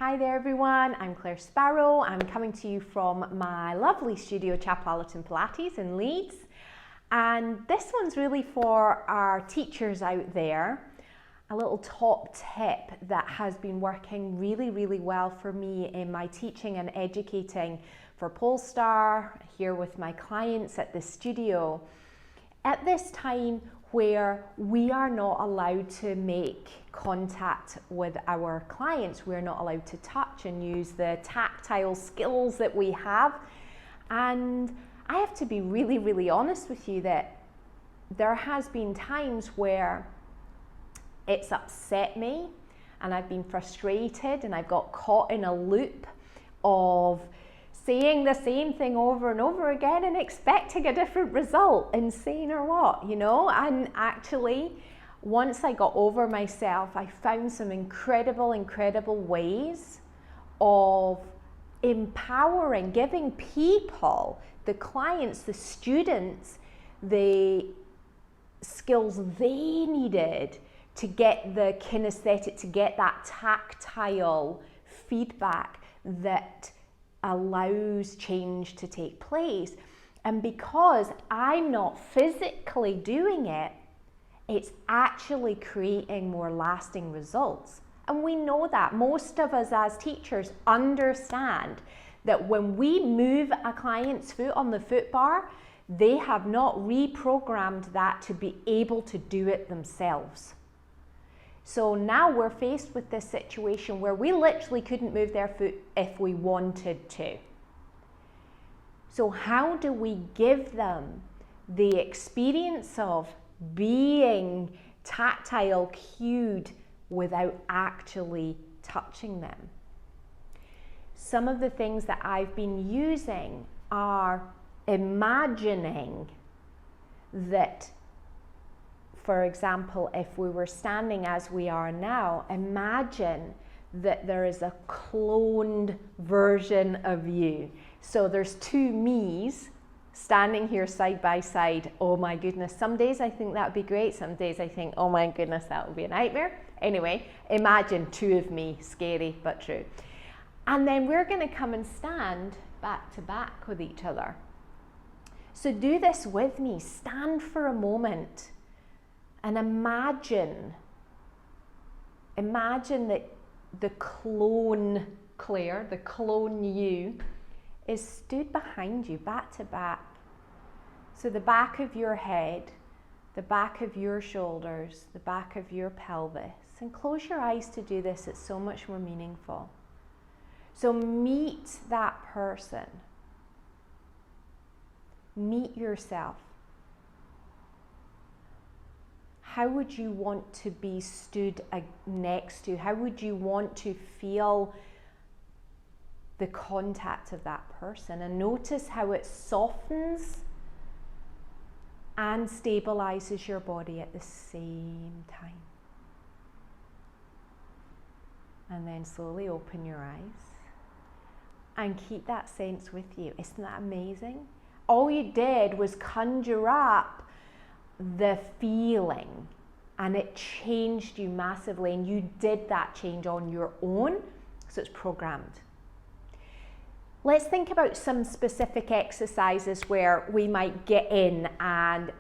Hi there everyone, I'm Claire Sparrow. I'm coming to you from my lovely studio, Pilates in Leeds. And this one's really for our teachers out there. A little top tip that has been working really well for me in my teaching and educating for Polestar, here with my clients at the studio. At this time where we are not allowed to make contact with our clients, we're not allowed to touch and use the tactile skills that we have. And I have to be really honest with you that there has been times where it's upset me and I've been frustrated and I've got caught in a loop of saying the same thing over and over again and expecting a different result, insane or what, you know? And actually, once I got over myself, I found some incredible ways of empowering, giving people, the clients, the students, the skills they needed to get the kinesthetic, to get that tactile feedback that allows change to take place. And because I'm not physically doing it, it's actually creating more lasting results. And we know that. Most of us as teachers understand that when we move a client's foot on the foot bar, they have not reprogrammed that to be able to do it themselves. So now we're faced with this situation where we literally couldn't move their foot if we wanted to. So how do we give them the experience of being tactile cued without actually touching them? Some of the things that I've been using are imagining that, for example, if we were standing as we are now, imagine that there is a cloned version of you. So there's two me's standing here side by side. Oh my goodness, some days I think that would be great. Some days I think, oh my goodness, that would be a nightmare. Anyway, imagine two of me, scary but true. And then we're going to come and stand back to back with each other. So do this with me. Stand for a moment and imagine that the clone Claire, the clone you, is stood behind you, back to back. So the back of your head, the back of your shoulders, the back of your pelvis. And close your eyes to do this, it's so much more meaningful. So meet that person. Meet yourself. How would you want to be stood next to? How would you want to feel the contact of that person? And notice how it softens and stabilizes your body at the same time. And then slowly open your eyes and keep that sense with you. Isn't that amazing? All you did was conjure up the feeling and it changed you massively, and you did that change on your own, so it's programmed. Let's think about some specific exercises where we might get in and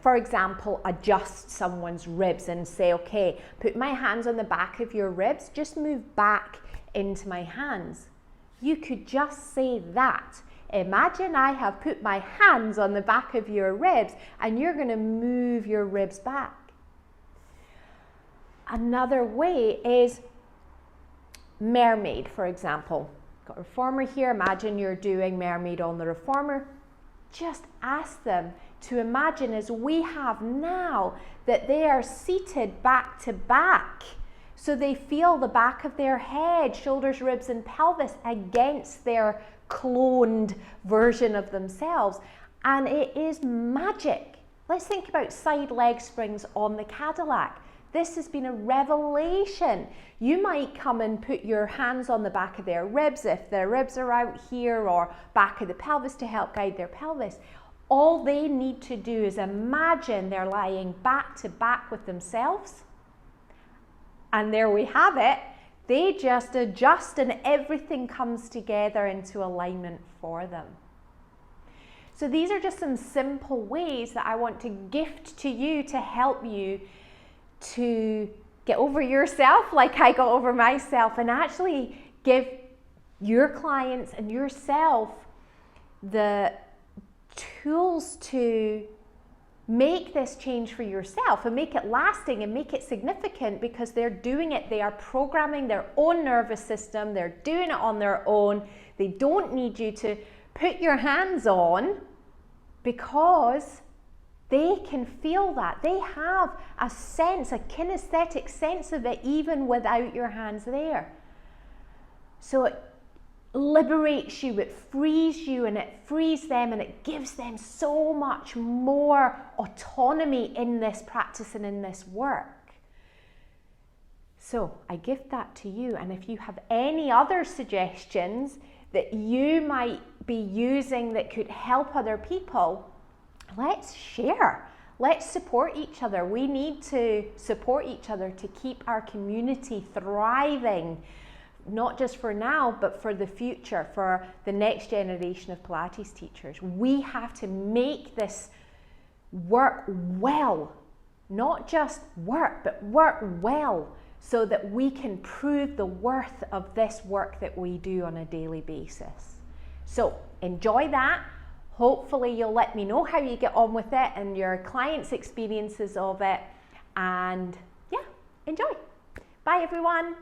for example, adjust someone's ribs and say, okay, put my hands on the back of your ribs, just move back into my hands. You could just say that. Imagine I have put my hands on the back of your ribs and you're going to move your ribs back. Another way is mermaid, for example. Got a reformer here. Imagine you're doing mermaid on the reformer. Just ask them to imagine, as we have now, that they are seated back to back. So they feel the back of their head, shoulders, ribs, and pelvis against their cloned version of themselves. And it is magic. Let's think about side leg springs on the Cadillac. This has been a revelation. You might come and put your hands on the back of their ribs if their ribs are out here, or back of the pelvis to help guide their pelvis. All they need to do is imagine they're lying back to back with themselves. And there we have it. They just adjust and everything comes together into alignment for them. So these are just some simple ways that I want to gift to you to help you to get over yourself like I got over myself, and actually give your clients and yourself the tools to make this change for yourself and make it lasting and make it significant, because they're doing it. They are programming their own nervous system. They're doing it on their own. They don't need you to put your hands on, because they can feel that. They have a sense, a kinesthetic sense of it, even without your hands there. So it liberates you, it frees you, and it frees them, and it gives them so much more autonomy in this practice and in this work. So I give that to you, and if you have any other suggestions that you might be using that could help other people, let's share. Let's support each other. We need to support each other to keep our community thriving, not just for now, but for the future, for the next generation of Pilates teachers. We have to make this work well, not just work, but work well, so that we can prove the worth of this work that we do on a daily basis. So enjoy that. Hopefully you'll let me know how you get on with it and your clients' experiences of it. And yeah, enjoy. Bye everyone.